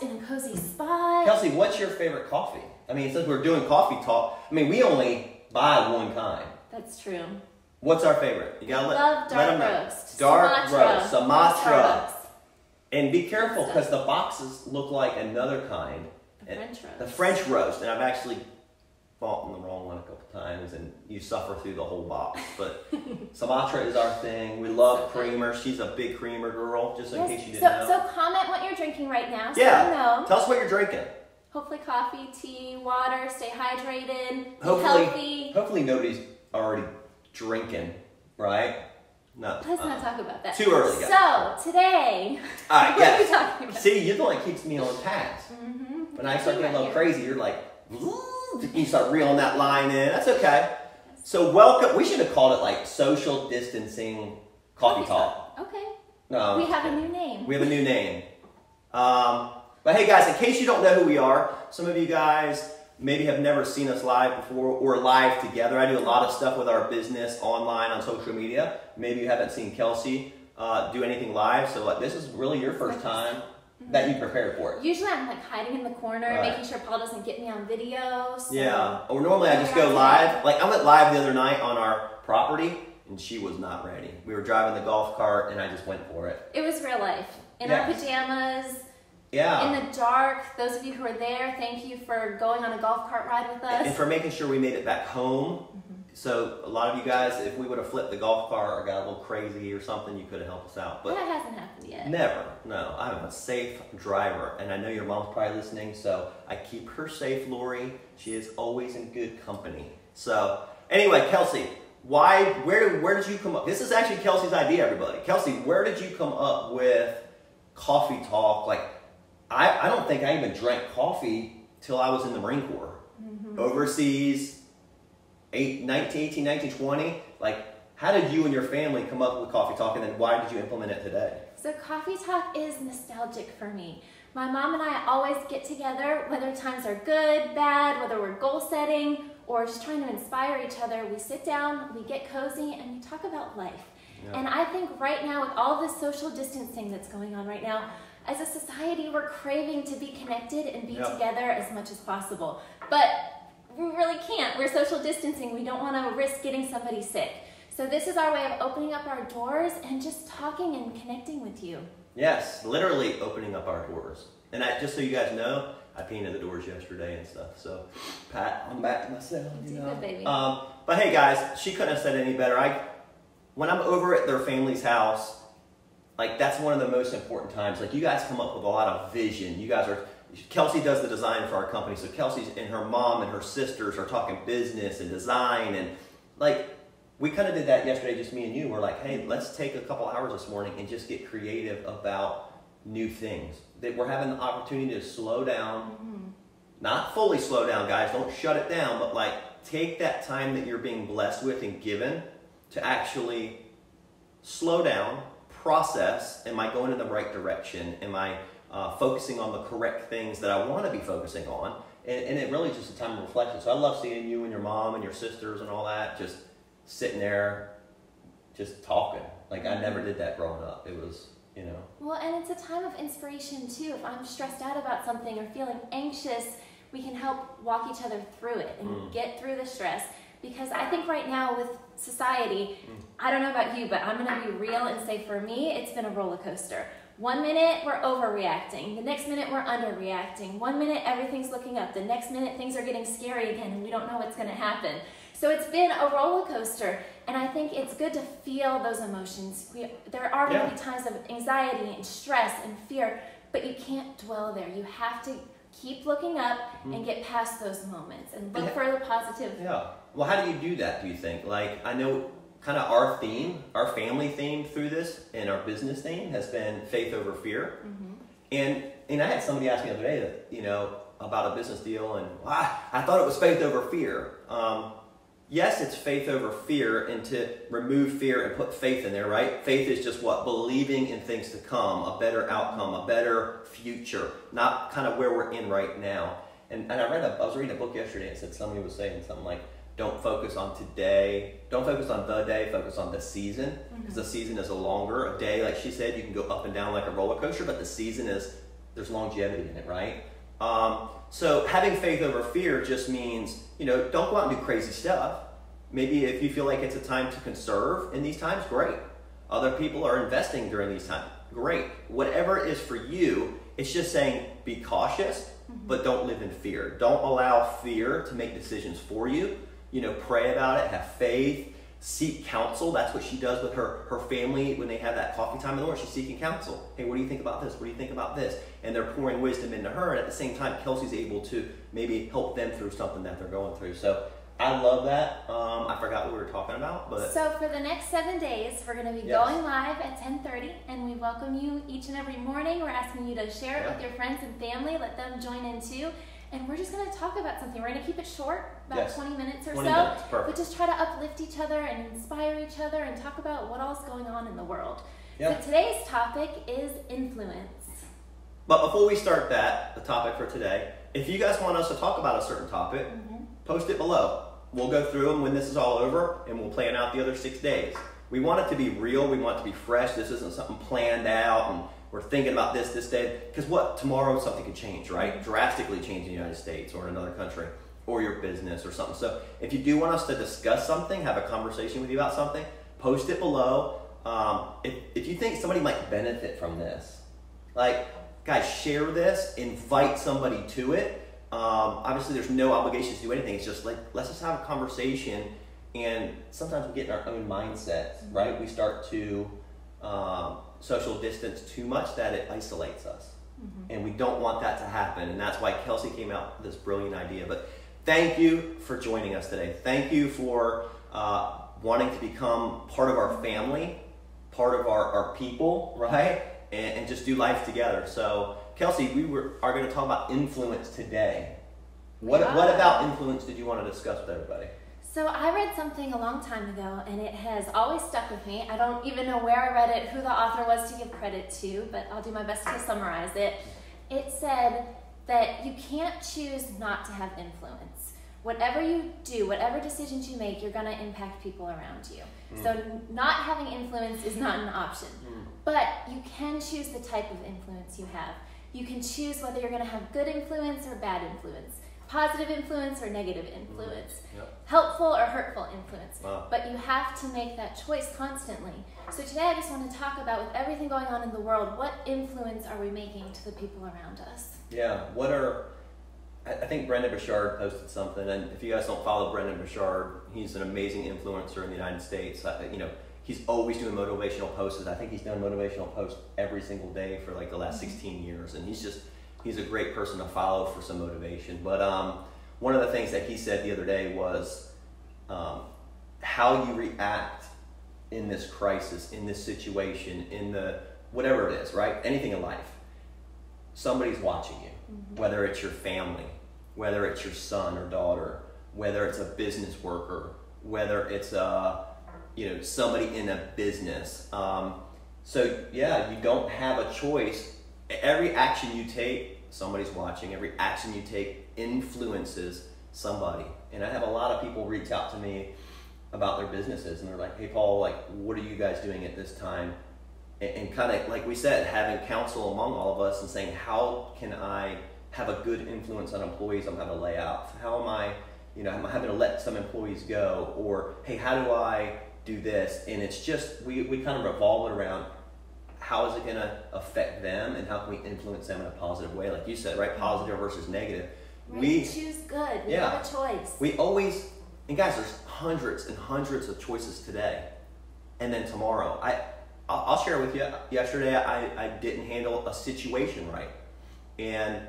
in a cozy spot. Kelsey, what's your favorite coffee? I mean, since we're doing coffee talk, I mean, we only buy one kind. That's true. What's our favorite? You gotta love dark roast. Dark roast, Sumatra. Starbucks. And be careful because the boxes look like another kind. The French roast. The French roast, and I've actually bought the wrong one a couple times, and you suffer through the whole box. But Sumatra is our thing. We love creamer. She's a big creamer girl, just in case you didn't know. So comment what you're drinking right now. So yeah. we know. Tell us what you're drinking. Hopefully coffee, tea, water. Stay hydrated. Be Hopefully, healthy. Hopefully nobody's already drinking, right? No. Let's not talk about that. Too early, guys. So today, all right, what are we talking about? See, you're the one that keeps me on task. Mm-hmm. When I start getting a little crazy, you're like, you start reeling that line in. That's okay. So welcome. We should have called it like social distancing coffee talk. Okay. No. We have a new name. We have a new name. But hey guys, in case you don't know who we are, some of you guys maybe have never seen us live before or live together. I do a lot of stuff with our business online on social media. Maybe you haven't seen Kelsey do anything live, so this is really your first time that you prepared for it. Usually I'm like hiding in the corner, making sure Paul doesn't get me on video. So yeah, or normally I just go live. Like I went live the other night on our property, and she was not ready. We were driving the golf cart, and I just went for it. It was real life. In our pajamas. Yeah. In the dark. Those of you who are there, thank you for going on a golf cart ride with us. And for making sure we made it back home. So a lot of you guys, if we would have flipped the golf cart or got a little crazy or something, you could have helped us out. But that hasn't happened yet. Never. No. I'm a safe driver. And I know your mom's probably listening, so I keep her safe, Lori. She is always in good company. So anyway, Kelsey, where did you come up? This is actually Kelsey's idea, everybody. Kelsey, where did you come up with coffee talk? Like, I don't think I even drank coffee till I was in the Marine Corps. Overseas, 1920. Like, how did you and your family come up with coffee talk, and then why did you implement it today? So coffee talk is nostalgic for me. My mom and I always get together, whether times are good, bad, whether we're goal setting, or just trying to inspire each other. We sit down, we get cozy, and we talk about life. Yeah. And I think right now, with all this social distancing that's going on right now, as a society, we're craving to be connected and be together as much as possible. But we really can't. We're social distancing. We don't want to risk getting somebody sick. So this is our way of opening up our doors and just talking and connecting with you. Yes, literally opening up our doors. And just so you guys know, I painted the doors yesterday and stuff. So pat on the back to myself. You know. Good, baby. But hey guys, she couldn't have said it any better. When I'm over at their family's house, like that's one of the most important times. Like you guys come up with a lot of vision. Kelsey does the design for our company. So Kelsey's and her mom and her sisters are talking business and design. And like, we kind of did that yesterday, just me and you. We're like, hey, let's take a couple hours this morning and just get creative about new things. That we're having the opportunity to slow down. Not fully slow down, guys. Don't shut it down. But like, take that time that you're being blessed with and given to actually slow down, process. Am I going in the right direction? Am I focusing on the correct things that I want to be focusing on? And it really is just a time of reflection. So I love seeing you and your mom and your sisters and all that, just sitting there, just talking. Like I never did that growing up. It was, you know. Well, and it's a time of inspiration too. If I'm stressed out about something or feeling anxious, we can help walk each other through it and get through the stress. Because I think right now with society, I don't know about you, but I'm going to be real and say for me, it's been a roller coaster. 1 minute, we're overreacting. The next minute, we're underreacting. 1 minute, everything's looking up. The next minute, things are getting scary again, and we don't know what's going to happen. So it's been a roller coaster, and I think it's good to feel those emotions. There are going to be times of anxiety and stress and fear, but you can't dwell there. You have to keep looking up and get past those moments and look for the positive. Yeah. Well, how do you do that, do you think? Like, I know kind of our theme, our family theme through this and our business theme has been faith over fear. And I had somebody ask me the other day that, you know, about a business deal, and I thought it was faith over fear. Yes, it's faith over fear, and to remove fear and put faith in there, right? Faith is just what? Believing in things to come, a better outcome, a better future, not kind of where we're in right now. And I was reading a book yesterday, and said somebody was saying something like, don't focus on today, don't focus on the day, focus on the season, because the season is a day, like she said, you can go up and down like a roller coaster, but the season is there's longevity in it, right? So having faith over fear just means, don't go out and do crazy stuff. Maybe if you feel like it's a time to conserve in these times, great. Other people are investing during these times, great. Whatever it is for you, it's just saying be cautious, but don't live in fear. Don't allow fear to make decisions for you. Pray about it, have faith, seek counsel. That's what she does with her family when they have that coffee time in the morning. She's seeking counsel. Hey, what do you think about this? What do you think about this? And they're pouring wisdom into her, and at the same time, Kelsey's able to maybe help them through something that they're going through. So I love that. I forgot what we were talking about, but so for the next 7 days, we're going to be going live at 10:30, and we welcome you each and every morning. We're asking you to share it with your friends and family. Let them join in too. And we're just going to talk about something. We're going to keep it short, about 20 minutes or 20 so. minutes, perfect. But just try to uplift each other and inspire each other and talk about what else is going on in the world. So today's topic is influence. But before we start the topic for today, if you guys want us to talk about a certain topic, post it below. We'll go through them when this is all over, and we'll plan out the other 6 days. We want it to be real. We want it to be fresh. This isn't something planned out and we're thinking about this day. Because tomorrow something could change, right? Drastically change in the United States or in another country or your business or something. So if you do want us to discuss something, have a conversation with you about something, post it below. If you think somebody might benefit from this, guys, share this, invite somebody to it. Obviously there's no obligation to do anything. It's just let's just have a conversation. And sometimes we get in our own mindsets, right? We start to social distance too much that it isolates us. And we don't want that to happen. And that's why Kelsey came out with this brilliant idea. But thank you for joining us today. Thank you for wanting to become part of our family, part of our people, right? And just do life together. So Kelsey, are going to talk about influence today. What about influence did you want to discuss with everybody? So I read something a long time ago, and it has always stuck with me. I don't even know where I read it, who the author was to give credit to, but I'll do my best to summarize it. It said that you can't choose not to have influence. Whatever you do, whatever decisions you make, you're going to impact people around you. So not having influence is not an option. But you can choose the type of influence you have. You can choose whether you're going to have good influence or bad influence. Positive influence or negative influence, helpful or hurtful influence. But you have to make that choice constantly. So today I just want to talk about, with everything going on in the world, what influence are we making to the people around us? Yeah, I think Brendan Bouchard posted something, and if you guys don't follow Brendan Bouchard, he's an amazing influencer in the United States. He's always doing motivational posts. I think he's done motivational posts every single day for the last 16 years, and he's a great person to follow for some motivation. But one of the things that he said the other day was how you react in this crisis, in this situation, whatever it is, right? Anything in life. Somebody's watching you, whether it's your family, whether it's your son or daughter, whether it's a business worker, whether it's somebody in a business. You don't have a choice. Every action you take, somebody's watching. Every action you take influences somebody. And I have a lot of people reach out to me about their businesses, and they're like, hey Paul, what are you guys doing at this time? And kind of like we said, having counsel among all of us and saying, how can I have a good influence on employees I'm having to lay out? How am I having to let some employees go? Or hey, how do I do this? And it's just, we kind of revolve it around, how is it going to affect them, and how can we influence them in a positive way? Like you said, right? Positive versus negative. We choose good. We have a choice. And guys, there's hundreds and hundreds of choices today. And then tomorrow, I'll share with you, yesterday I didn't handle a situation right. And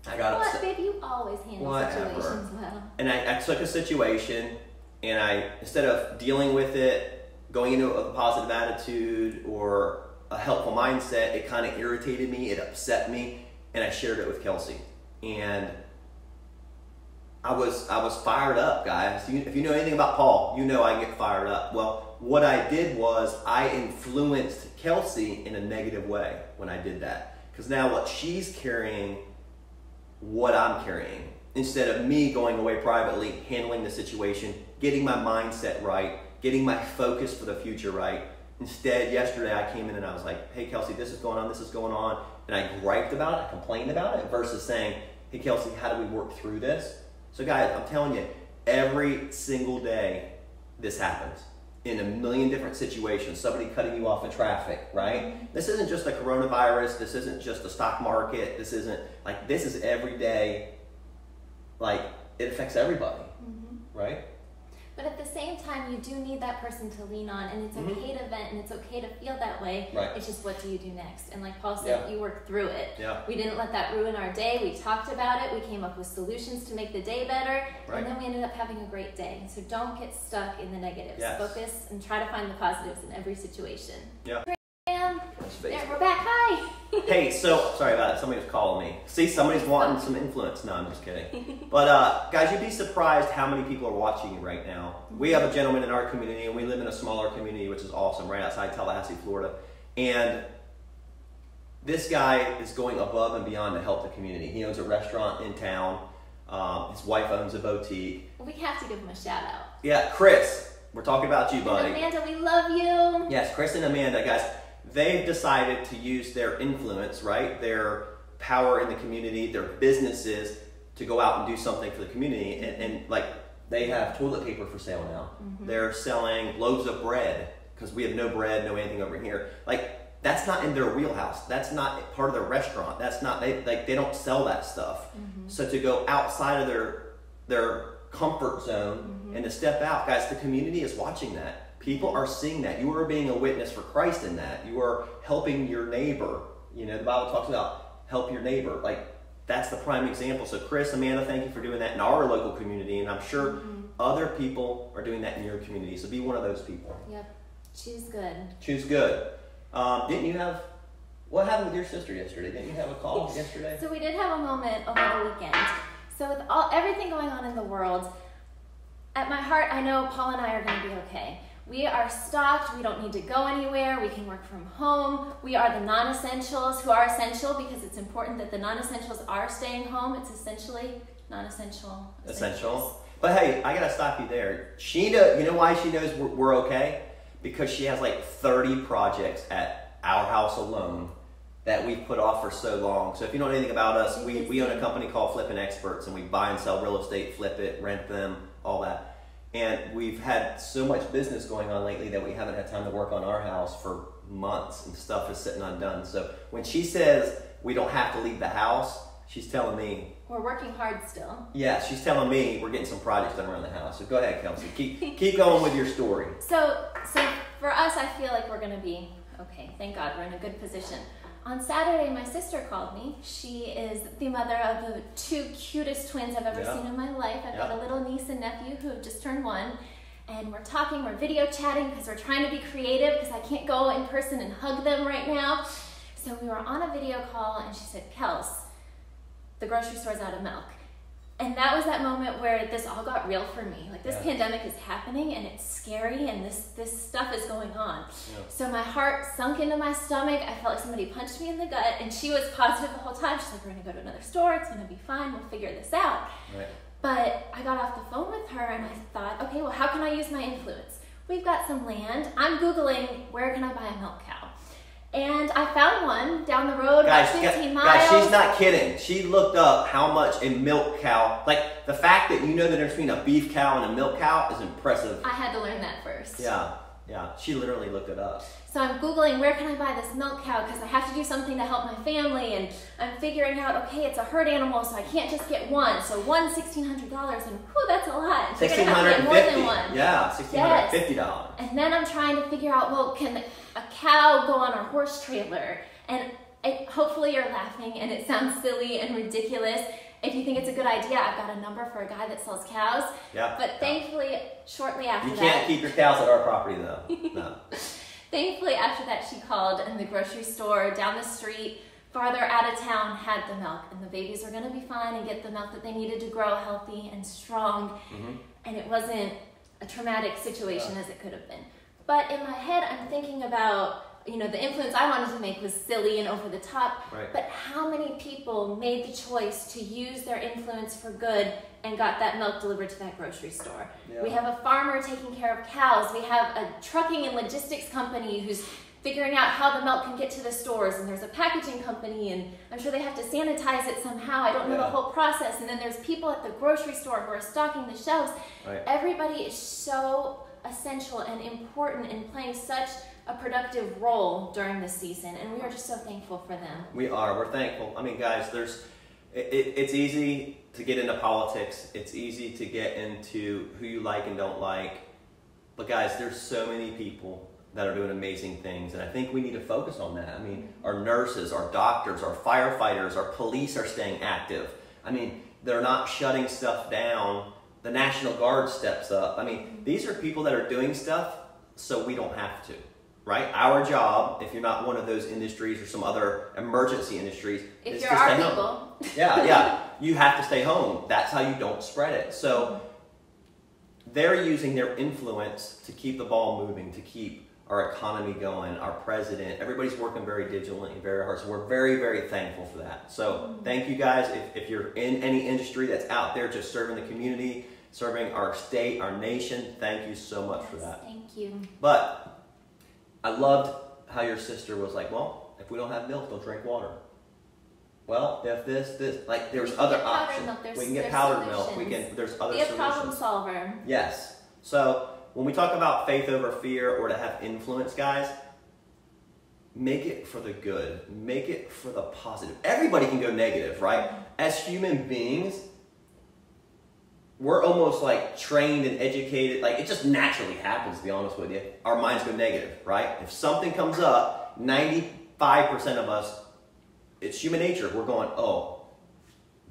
I got upset. Baby, you always handle situations well. And I took a situation, and instead of dealing with it, going into a positive attitude or a helpful mindset, it kind of irritated me, it upset me, and I shared it with Kelsey. And I was fired up, guys. If you know anything about Paul, you know I get fired up. Well, what I did was I influenced Kelsey in a negative way when I did that. Because now what she's carrying, what I'm carrying. Instead of me going away privately, handling the situation, getting my mindset right, getting my focus for the future right. Instead, yesterday I came in and I was like, hey Kelsey, this is going on, and I griped about it, I complained about it, versus saying, hey Kelsey, how do we work through this? So guys, I'm telling you, every single day this happens in a million different situations. Somebody cutting you off in traffic, right? This isn't just a coronavirus, this isn't just a stock market, this isn't, like, this is every day, like, it affects everybody, right? But at the same time, you do need that person to lean on, and it's okay to vent, and it's okay to feel that way. Right. It's just, what do you do next? And like Paul said, you work through it. Yeah. We didn't let that ruin our day. We talked about it. We came up with solutions to make the day better, and then we ended up having a great day. So don't get stuck in the negatives. Yes. Focus and try to find the positives in every situation. Yeah. There, we're back. Hi. Hey, so, sorry about it. Somebody was calling me. See, somebody's wanting some influence. No, I'm just kidding. But guys, you'd be surprised how many people are watching you right now. We have a gentleman in our community, and we live in a smaller community, which is awesome, right outside Tallahassee, Florida. And this guy is going above and beyond to help the community. He owns a restaurant in town. His wife owns a boutique. We have to give him a shout out. Yeah, Chris, we're talking about you, buddy. And Amanda, we love you. Yes, Chris and Amanda, guys. They've decided to use their influence, right? Their power in the community, their businesses, to go out and do something for the community. And like, they have toilet paper for sale now. They're selling loaves of bread, because we have no bread, no anything over here. Like, that's not in their wheelhouse. That's not part of their restaurant. That's not, they don't sell that stuff. So to go outside of their comfort zone and to step out, guys, the community is watching that. People are seeing that. You are being a witness for Christ in that. You are helping your neighbor. You know, the Bible talks about help your neighbor. Like, that's the prime example. So Chris, Amanda, thank you for doing that in our local community. And I'm sure other people are doing that in your community. So be one of those people. Yep. Choose good. Choose good. Didn't you have, what happened with your sister yesterday? Didn't you have a call yesterday? So we did have a moment over the weekend. So with everything going on in the world, at my heart, I know Paul and I are going to be okay. We are stocked. We don't need to go anywhere. We can work from home. We are the non-essentials who are essential, because it's important that the non-essentials are staying home. It's essentially non-essential. Essential. But hey, I got to stop you there. You know why she knows we're okay? Because she has like 30 projects at our house alone that we've put off for so long. So if you know anything about us, we own a company called Flippin Experts, and we buy and sell real estate, flip it, rent them, all that. And we've had so much business going on lately that we haven't had time to work on our house for months, and stuff is sitting undone. So when she says we don't have to leave the house, she's telling me we're working hard still. Yeah, she's telling me we're getting some projects done around the house. So go ahead, Kelsey. Keep going with your story. So for us, I feel like we're going to be okay. Thank God, we're in a good position. On Saturday, my sister called me. She is the mother of the two cutest twins I've ever seen in my life. I've got a little niece and nephew who have just turned 1. And we're talking, we're video chatting, because we're trying to be creative, because I can't go in person and hug them right now. So we were on a video call, and she said, Kels, the grocery store's out of milk. And that was that moment where this all got real for me. Like, this pandemic is happening, and it's scary, and this stuff is going on. So my heart sunk into my stomach. I felt like somebody punched me in the gut, and she was positive the whole time. She's like, we're gonna go to another store. It's gonna be fine. We'll figure this out. Right. But I got off the phone with her, and I thought, okay, well, how can I use my influence? We've got some land. I'm Googling, where can I buy a milk cow? And I found one down the road, about 15 miles. Guys, she's not kidding. She looked up how much a milk cow, like the fact that you know the difference between a beef cow and a milk cow is impressive. I had to learn that first. Yeah. She literally looked it up. So I'm Googling, where can I buy this milk cow? Because I have to do something to help my family. And I'm figuring out, okay, it's a herd animal, so I can't just get one. So one's $1,600, and whew, that's a lot. $1,650. More than one. Yeah, $1,650. And then I'm trying to figure out, well, can a cow go on a horse trailer? And hopefully you're laughing, and it sounds silly and ridiculous. If you think it's a good idea, I've got a number for a guy that sells cows. Yeah. But thankfully, shortly after that... You can't keep your cows at our property, though. No. Thankfully, after that, she called, and the grocery store down the street, farther out of town, had the milk. And the babies were going to be fine and get the milk that they needed to grow healthy and strong. And it wasn't a traumatic situation as it could have been. But in my head, I'm thinking about... You know, the influence I wanted to make was silly and over the top, but how many people made the choice to use their influence for good and got that milk delivered to that grocery store? We have a farmer taking care of cows. We have a trucking and logistics company who's figuring out how the milk can get to the stores, and there's a packaging company, and I'm sure they have to sanitize it somehow. I don't know the whole process. And then there's people at the grocery store who are stocking the shelves. Right. Everybody is so essential and important in playing such a productive role during this season, and we are just so thankful for them. We're thankful. I mean, guys, it's easy to get into politics. It's easy to get into who you like and don't like. But guys, there's so many people that are doing amazing things, and I think we need to focus on that. I mean, our nurses, our doctors, our firefighters, our police are staying active. I mean, they're not shutting stuff down. The National Guard steps up. I mean, these are people that are doing stuff so we don't have to, right? Our job, if you're not one of those industries or some other emergency industries, is to stay home. Yeah, you have to stay home. That's how you don't spread it. So they're using their influence to keep the ball moving, to keep our economy going, our president, everybody's working very diligently, very hard. So we're very, very thankful for that. So thank you guys. If you're in any industry that's out there just serving the community, serving our state, our nation, thank you so much for that. Thank you. But I loved how your sister was like, well, if we don't have milk, they'll drink water. Well, if this, like there's other options. We can get powdered milk. There's other solutions. Be a problem solver. Yes. So when we talk about faith over fear or to have influence, guys, make it for the good. Make it for the positive. Everybody can go negative, right? As human beings, we're almost like trained and educated. Like it just naturally happens, to be honest with you. Our minds go negative, right? If something comes up, 95% of us, it's human nature. We're going, oh,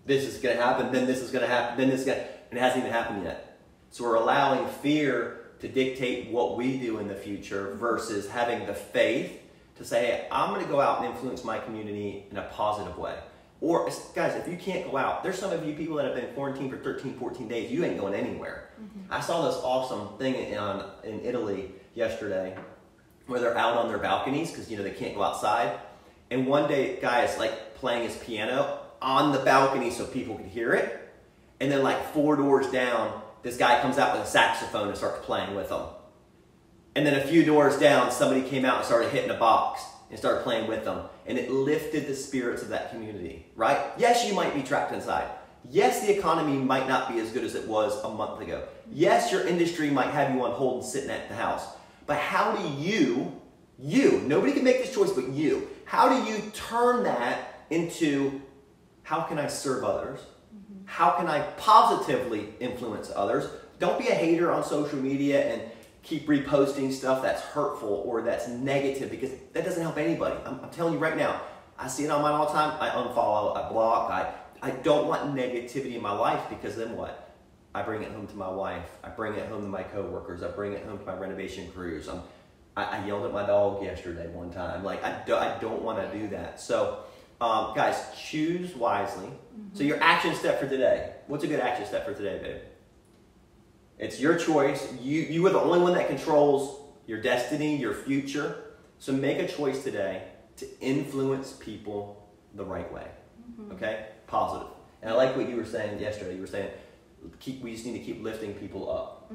this is going to happen, then this is going to happen, then this is going to, and it hasn't even happened yet. So we're allowing fear to dictate what we do in the future versus having the faith to say, hey, I'm going to go out and influence my community in a positive way. Or, guys, if you can't go out, there's some of you people that have been quarantined for 13, 14 days. You ain't going anywhere. I saw this awesome thing in Italy yesterday where they're out on their balconies because, they can't go outside. And one day, guy's like playing his piano on the balcony so people could hear it. And then like 4 doors down, this guy comes out with a saxophone and starts playing with them. And then a few doors down, somebody came out and started hitting a box and started playing with them. And it lifted the spirits of that community, right? Yes, you might be trapped inside. Yes, the economy might not be as good as it was a month ago. Yes, your industry might have you on hold and sitting at the house. But how do you, nobody can make this choice but you, how do you turn that into how can I serve others? How can I positively influence others? Don't be a hater on social media and keep reposting stuff that's hurtful or that's negative because that doesn't help anybody. I'm telling you right now, I see it on mine all the time. I unfollow, I block, I don't want negativity in my life because then what? I bring it home to my wife. I bring it home to my coworkers. I bring it home to my renovation crews. I yelled at my dog yesterday one time. Like, I don't want to do that. So, guys, choose wisely. So your action step for today. What's a good action step for today, babe? It's your choice. You are the only one that controls your destiny, your future. So make a choice today to influence people the right way. Okay? Positive. And I like what you were saying yesterday. You were saying we just need to keep lifting people up.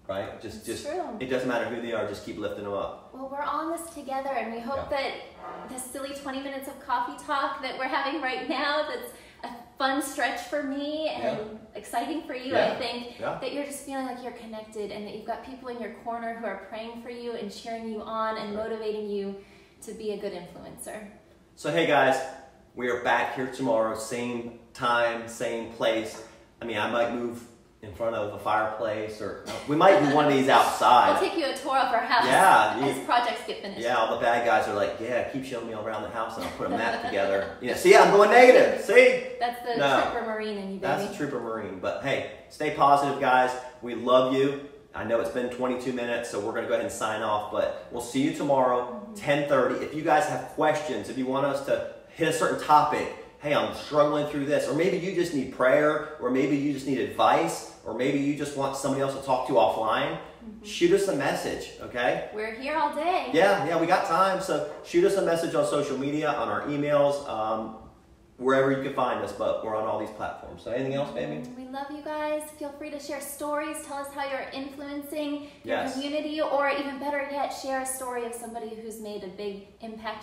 Right? Just it doesn't matter who they are, just keep lifting them up. Well, we're on this together, and we hope that this silly 20 minutes of coffee talk that we're having right now, that's a fun stretch for me and exciting for you, I think, that you're just feeling like you're connected and that you've got people in your corner who are praying for you and cheering you on and motivating you to be a good influencer. So hey guys, we are back here tomorrow, same time, same place. I mean, I might move in front of a fireplace, or we might do one of these outside. I'll take you a tour of our house as projects get finished. Yeah, all the bad guys are like, keep showing me all around the house and I'll put a map together. See, I'm going negative. See? That's the Trooper Marine in you, baby. That's the Trooper Marine. But hey, stay positive, guys. We love you. I know it's been 22 minutes, so we're going to go ahead and sign off, but we'll see you tomorrow, 10:30. If you guys have questions, if you want us to hit a certain topic, hey, I'm struggling through this, or maybe you just need prayer, or maybe you just need advice, or maybe you just want somebody else to talk to offline, shoot us a message, okay? We're here all day. Yeah, we got time, so shoot us a message on social media, on our emails. wherever you can find us, but we're on all these platforms. So anything else, baby? We love you guys. Feel free to share stories. Tell us how you're influencing your Yes. community, or even better yet, share a story of somebody who's made a big impact